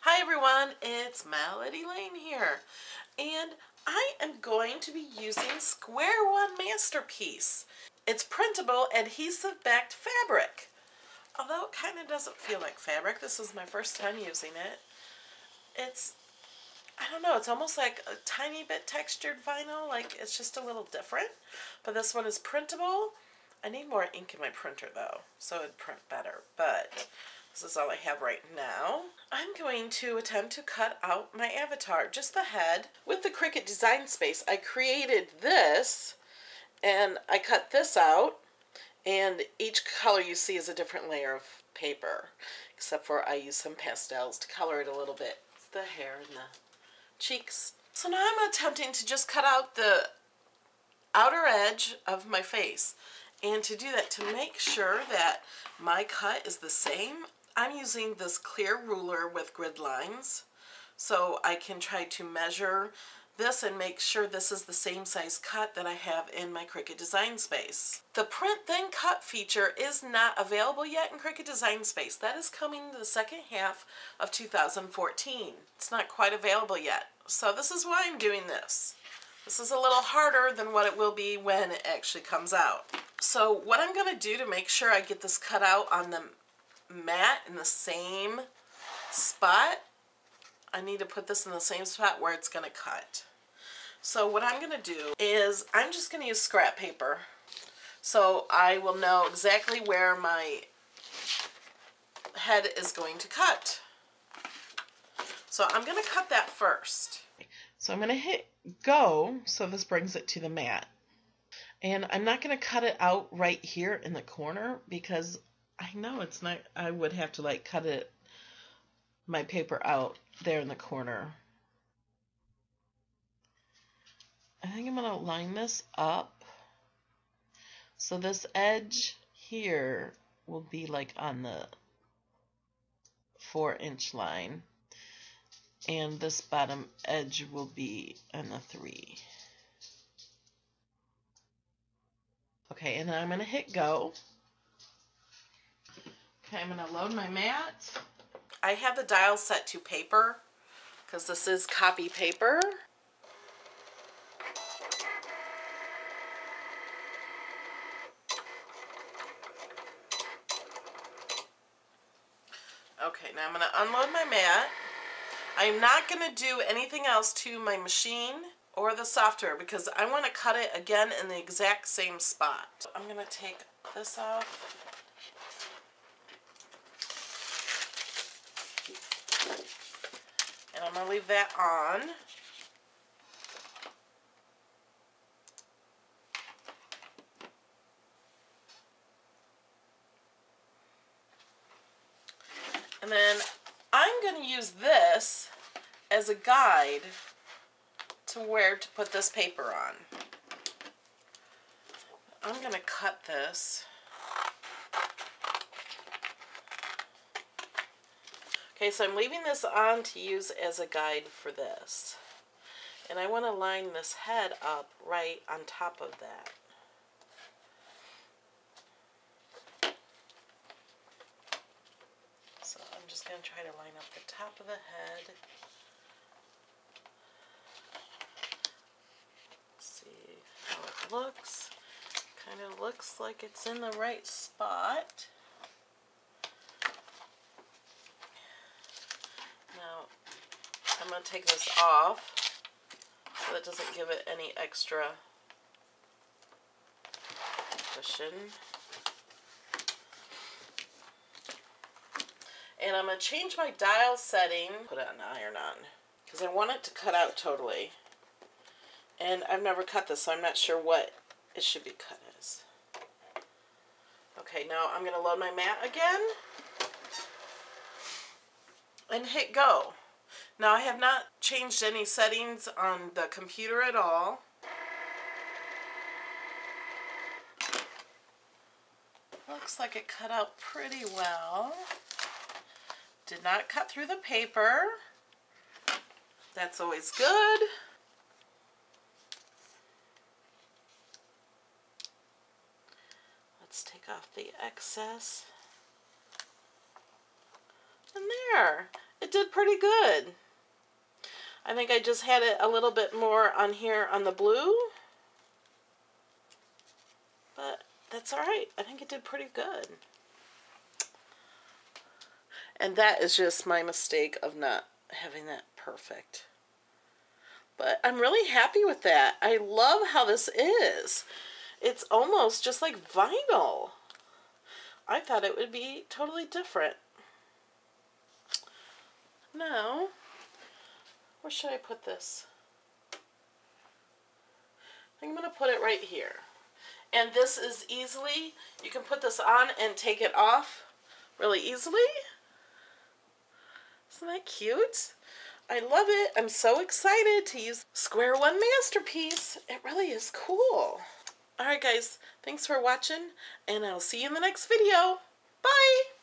Hi everyone, it's Melody Lane here, and I am going to be using Square1 Masterpiece. It's printable, adhesive-backed fabric. Although it kind of doesn't feel like fabric. This is my first time using it. I don't know, it's almost like a tiny bit textured vinyl, like it's just a little different. But this one is printable. I need more ink in my printer though, so it'd print better, but this is all I have right now. I'm going to attempt to cut out my avatar, just the head. With the Cricut Design Space, I created this, and I cut this out, and each color you see is a different layer of paper, except for I use some pastels to color it a little bit. It's the hair and the cheeks. So now I'm attempting to just cut out the outer edge of my face. And to do that, to make sure that my cut is the same, I'm using this clear ruler with grid lines so I can try to measure this and make sure this is the same size cut that I have in my Cricut Design Space. The print then cut feature is not available yet in Cricut Design Space. That is coming the second half of 2014. It's not quite available yet. So this is why I'm doing this. This is a little harder than what it will be when it actually comes out. So what I'm going to do to make sure I get this cut out on the mat in the same spot, I need to put this in the same spot where it's going to cut. So what I'm going to do is I'm just going to use scrap paper so I will know exactly where my head is going to cut. So I'm going to cut that first. So I'm going to hit go, so this brings it to the mat. And I'm not going to cut it out right here in the corner because I know it's not, I would have to like cut it, my paper out there in the corner. I think I'm going to line this up so this edge here will be like on the 4-inch line. And this bottom edge will be on the 3. Okay, and then I'm going to hit go. Okay, I'm going to load my mat. I have the dial set to paper because this is copy paper. Okay, now I'm going to unload my mat. I'm not going to do anything else to my machine or the software because I want to cut it again in the exact same spot. I'm going to take this off. And I'm going to leave that on. And then I'm going to use this as a guide to where to put this paper on. I'm going to cut this. Okay, so I'm leaving this on to use as a guide for this. And I want to line this head up right on top of that. So I'm just going to try to line up the top of the head. See how it looks. Kind of looks like it's in the right spot. Now I'm going to take this off so that doesn't give it any extra cushion. And I'm going to change my dial setting, put an iron on, because I want it to cut out totally. And I've never cut this, so I'm not sure what it should be cut as. Okay, now I'm going to load my mat again and hit go. Now I have not changed any settings on the computer at all. Looks like it cut out pretty well. Did not cut through the paper. That's always good. Let's take off the excess. And there. it did pretty good. I think I just had it a little bit more on here on the blue. But that's alright. I think it did pretty good. And that is just my mistake of not having that perfect. But I'm really happy with that. I love how this is. It's almost just like vinyl. I thought it would be totally different. Now, where should I put this? I think I'm going to put it right here. And this is easily, you can put this on and take it off really easily. Isn't that cute? I love it. I'm so excited to use Square1 Masterpiece. It really is cool. Alright guys, thanks for watching, and I'll see you in the next video. Bye!